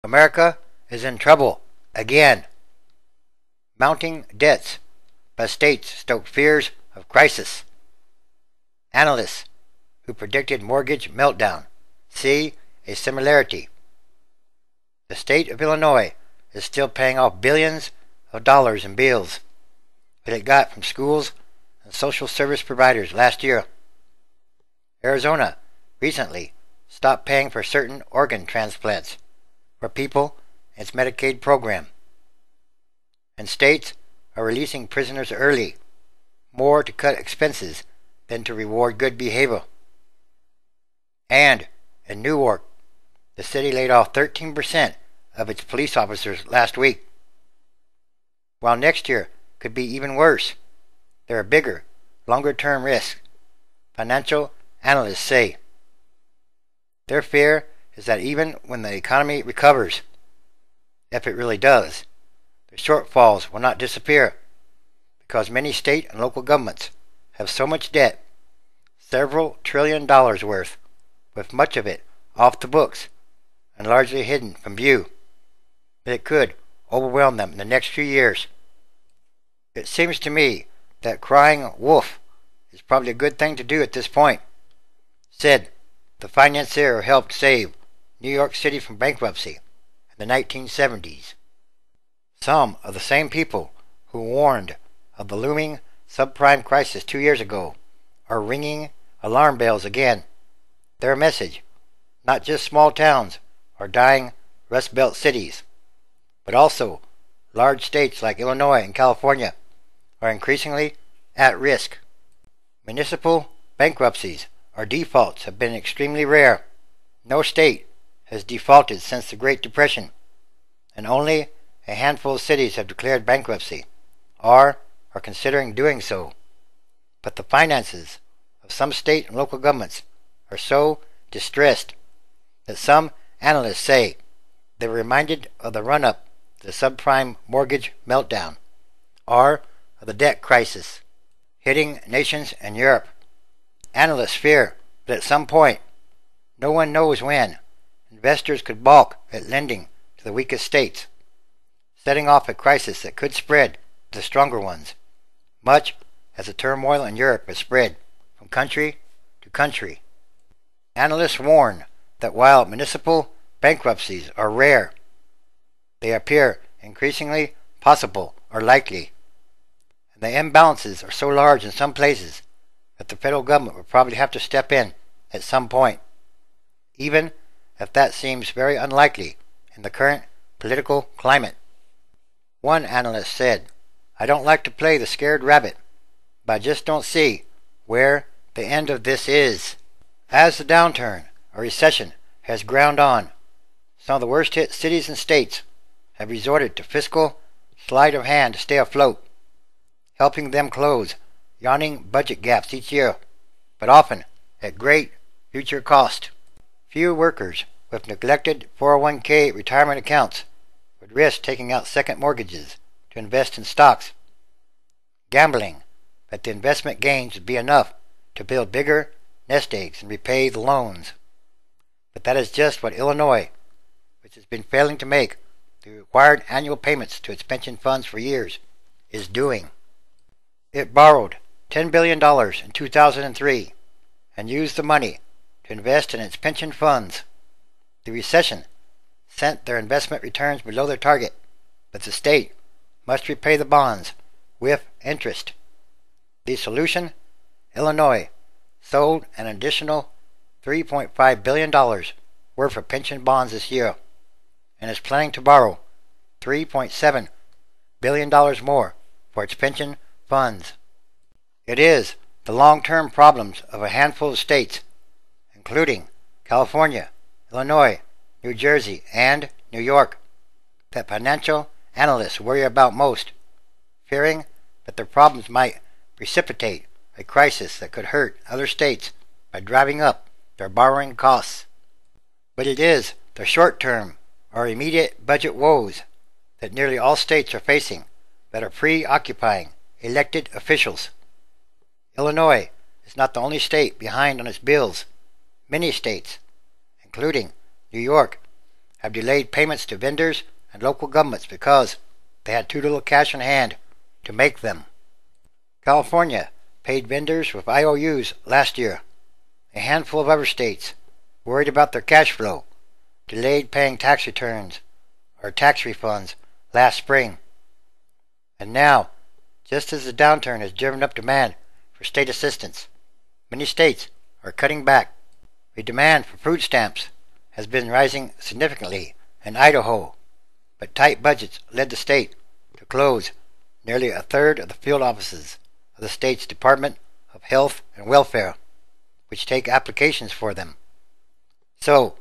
America is in trouble again. Mounting debts by states stoke fears of crisis. Analysts who predicted mortgage meltdown see a similarity. The state of Illinois is still paying off billions of dollars in bills that it got from schools and social service providers last year. Arizona recently stopped paying for certain organ transplants for people in its Medicaid program. And states are releasing prisoners early, more to cut expenses than to reward good behavior. And in Newark, the city laid off 13% of its police officers last week. While next year could be even worse, there are bigger, longer-term risks, financial analysts say. Their fear is that even when the economy recovers, if it really does, the shortfalls will not disappear because many state and local governments have so much debt, several $trillion worth, with much of it off the books and largely hidden from view, that it could overwhelm them in the next few years. It seems to me that crying wolf is probably a good thing to do at this point, said the financier who helped save New York City from bankruptcy in the 1970s. Some of the same people who warned of the looming subprime crisis 2 years ago are ringing alarm bells again. Their message, not just small towns or dying Rust Belt cities, but also large states like Illinois and California are increasingly at risk. Municipal bankruptcies or defaults have been extremely rare. No state has defaulted since the Great Depression, and only a handful of cities have declared bankruptcy or are considering doing so. But the finances of some state and local governments are so distressed that some analysts say they're reminded of the run-up to the subprime mortgage meltdown or of the debt crisis hitting nations in Europe. Analysts fear that at some point, no one knows when, investors could balk at lending to the weakest states, setting off a crisis that could spread to the stronger ones, much as the turmoil in Europe has spread from country to country. Analysts warn that while municipal bankruptcies are rare, they appear increasingly possible or likely, and the imbalances are so large in some places that the federal government will probably have to step in at some point, even if that seems very unlikely in the current political climate. One analyst said, "I don't like to play the scared rabbit, but I just don't see where the end of this is." As the downturn or recession has ground on, some of the worst hit cities and states have resorted to fiscal sleight of hand to stay afloat, helping them close yawning budget gaps each year, but often at great future cost. Few workers with neglected 401k retirement accounts would risk taking out second mortgages to invest in stocks, gambling that the investment gains would be enough to build bigger nest eggs and repay the loans. But that is just what Illinois, which has been failing to make the required annual payments to its pension funds for years, is doing. It borrowed $10 billion in 2003 and used the money to invest in its pension funds. The recession sent their investment returns below their target, but the state must repay the bonds with interest. The solution? Illinois sold an additional $3.5 billion worth of pension bonds this year and is planning to borrow $3.7 billion more for its pension funds. It is the long-term problems of a handful of states, including California, Illinois, New Jersey, and New York, that financial analysts worry about most, fearing that their problems might precipitate a crisis that could hurt other states by driving up their borrowing costs. But it is the short-term or immediate budget woes that nearly all states are facing that are preoccupying elected officials. Illinois is not the only state behind on its bills. Many states, including New York, have delayed payments to vendors and local governments because they had too little cash on hand to make them. California paid vendors with IOUs last year. A handful of other states, worried about their cash flow, delayed paying tax returns or tax refunds last spring. And now, just as the downturn has driven up demand for state assistance, many states are cutting back. The demand for food stamps has been rising significantly in Idaho, but tight budgets led the state to close nearly a third of the field offices of the state's Department of Health and Welfare, which take applications for them. So,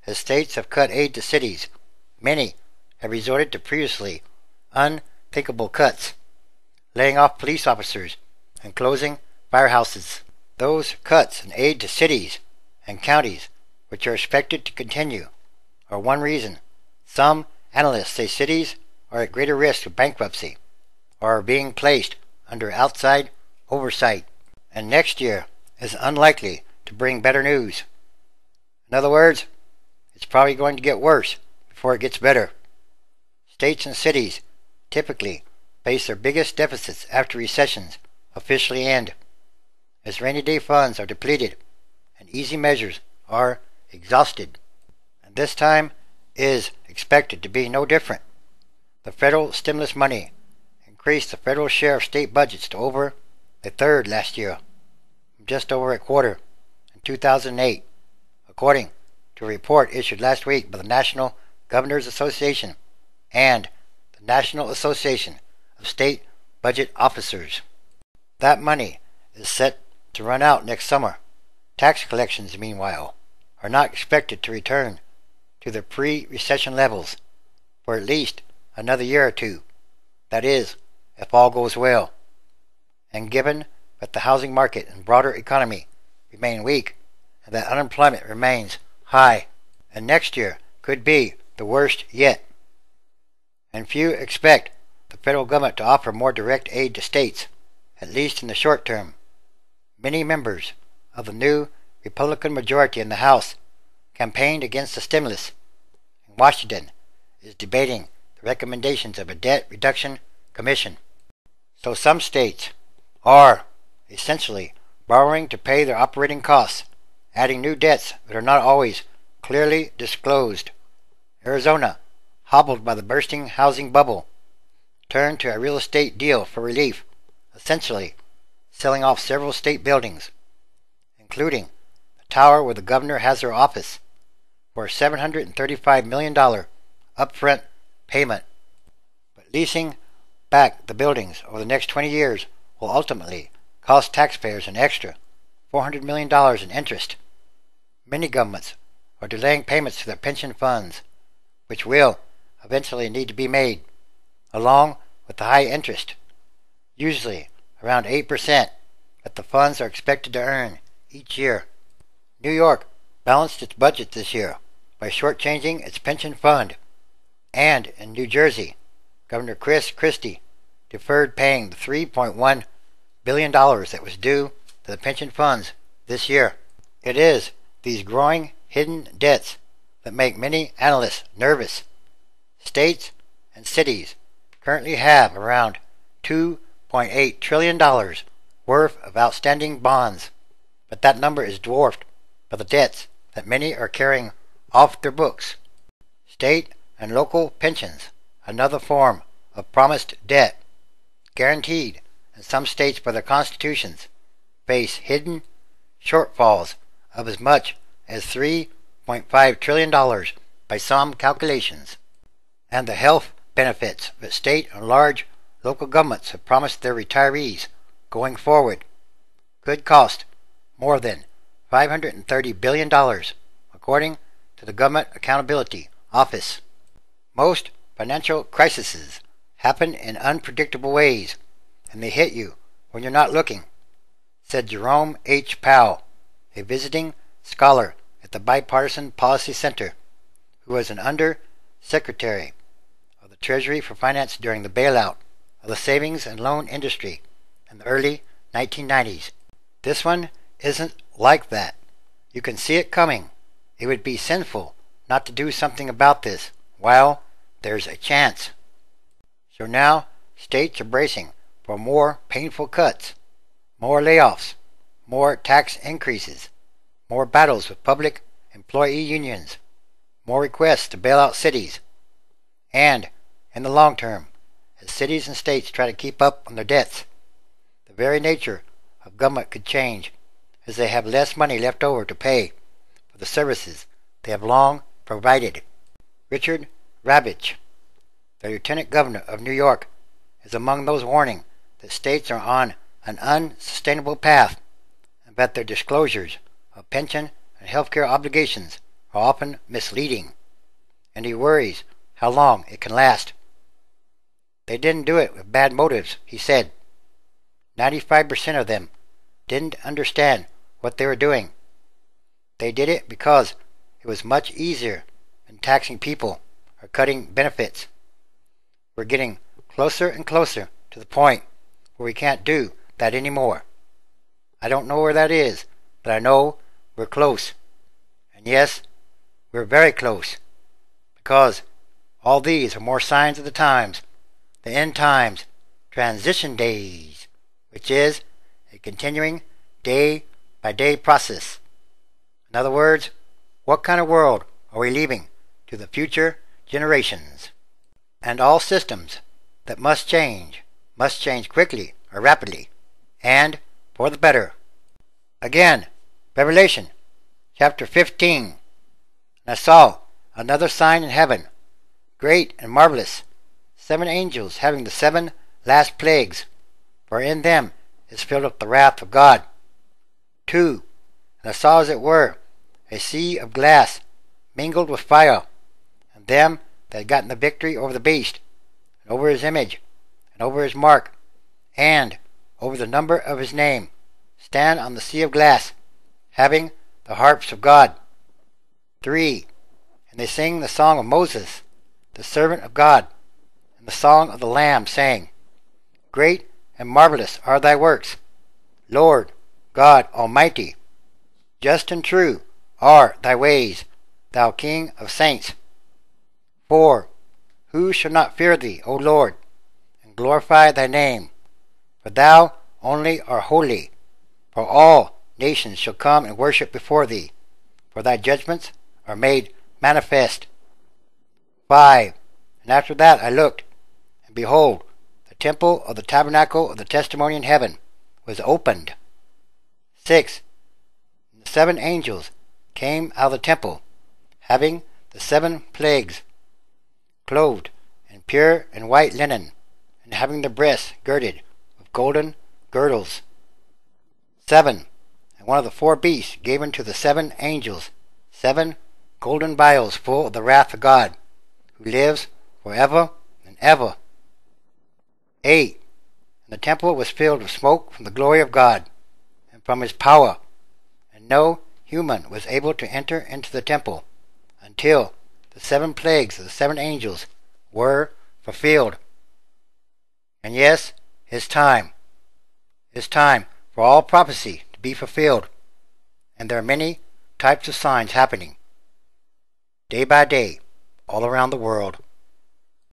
as states have cut aid to cities, many have resorted to previously unthinkable cuts, laying off police officers and closing firehouses. Those cuts in aid to cities and counties, which are expected to continue, are one reason some analysts say cities are at greater risk of bankruptcy or are being placed under outside oversight, and next year is unlikely to bring better news. In other words, it's probably going to get worse before it gets better. States and cities typically face their biggest deficits after recessions officially end, as rainy day funds are depleted and easy measures are exhausted. And this time is expected to be no different. The federal stimulus money increased the federal share of state budgets to over a third last year, from just over a quarter in 2008, according to a report issued last week by the National Governors Association and the National Association of State Budget Officers. That money is set to run out next summer. Tax collections, meanwhile, are not expected to return to their pre-recession levels for at least another year or two. That is, if all goes well. And given that the housing market and broader economy remain weak and that unemployment remains high, and next year could be the worst yet. And few expect the federal government to offer more direct aid to states, at least in the short term. Many members of the new Republican majority in the House campaigned against the stimulus, and Washington is debating the recommendations of a debt reduction commission. So some states are essentially borrowing to pay their operating costs, adding new debts that are not always clearly disclosed. Arizona, hobbled by the bursting housing bubble, turned to a real estate deal for relief, essentially selling off several state buildings, including the tower where the governor has her office, for a $735 million upfront payment. But leasing back the buildings over the next 20 years will ultimately cost taxpayers an extra $400 million in interest. Many governments are delaying payments to their pension funds, which will eventually need to be made, along with the high interest, usually around 8%, that the funds are expected to earn each year. New York balanced its budget this year by shortchanging its pension fund, and in New Jersey, Governor Chris Christie deferred paying the $3.1 billion that was due to the pension funds this year. It is these growing hidden debts that make many analysts nervous. States and cities currently have around $2.8 trillion worth of outstanding bonds, but that number is dwarfed by the debts that many are carrying off their books. State and local pensions, another form of promised debt, guaranteed in some states by their constitutions, face hidden shortfalls of as much as $3.5 trillion by some calculations. And the health benefits that state and large local governments have promised their retirees going forward could cost more than $530 billion, according to the Government Accountability Office. Most financial crises happen in unpredictable ways, and they hit you when you're not looking, said Jerome H. Powell, a visiting scholar at the Bipartisan Policy Center, who was an under-secretary of the Treasury for Finance during the bailout of the savings and loan industry in the early 1990s. This one isn't like that. You can see it coming. It would be sinful not to do something about this while there's a chance. So now states are bracing for more painful cuts, more layoffs, more tax increases, more battles with public employee unions, more requests to bail out cities, and, in the long term, as cities and states try to keep up on their debts, the very nature of government could change, as they have less money left over to pay for the services they have long provided. Richard Ravitch, the Lieutenant Governor of New York, is among those warning that states are on an unsustainable path and that their disclosures of pension and healthcare obligations are often misleading, and he worries how long it can last. They didn't do it with bad motives, he said. 95% of them didn't understand what they were doing. They did it because it was much easier than taxing people or cutting benefits. We're getting closer and closer to the point where we can't do that anymore. I don't know where that is, but I know we're close. And yes, we're very close, because all these are more signs of the times, the end times, transition days, which is a continuing day-by-day process. In other words, what kind of world are we leaving to the future generations? And all systems that must change quickly or rapidly, and for the better. Again, Revelation chapter 15. And I saw another sign in heaven, great and marvelous, 7 angels having the 7 last plagues, for in them is filled up the wrath of God. 2. And I saw as it were a sea of glass mingled with fire, and them that had gotten the victory over the beast, and over his image, and over his mark, and over the number of his name, stand on the sea of glass, having the harps of God. 3. And they sing the song of Moses, the servant of God, and the song of the Lamb, saying, Great and marvelous are thy works, Lord God Almighty. Just and true are thy ways, thou King of saints. 4. Who shall not fear thee, O Lord, and glorify thy name? For thou only art holy, for all nations shall come and worship before thee, for thy judgments are made manifest. 5. And after that I looked, and behold, the temple of the tabernacle of the testimony in heaven was opened. 6. And the 7 angels came out of the temple, having the 7 plagues, clothed in pure and white linen, and having their breasts girded with golden girdles. 7. And one of the 4 beasts gave unto the 7 angels 7 golden vials full of the wrath of God, who lives forever and ever. 8. And the temple was filled with smoke from the glory of God, and from his power, and no human was able to enter into the temple until the 7 plagues of the 7 angels were fulfilled. And yes, it's time for all prophecy to be fulfilled, and there are many types of signs happening day by day all around the world.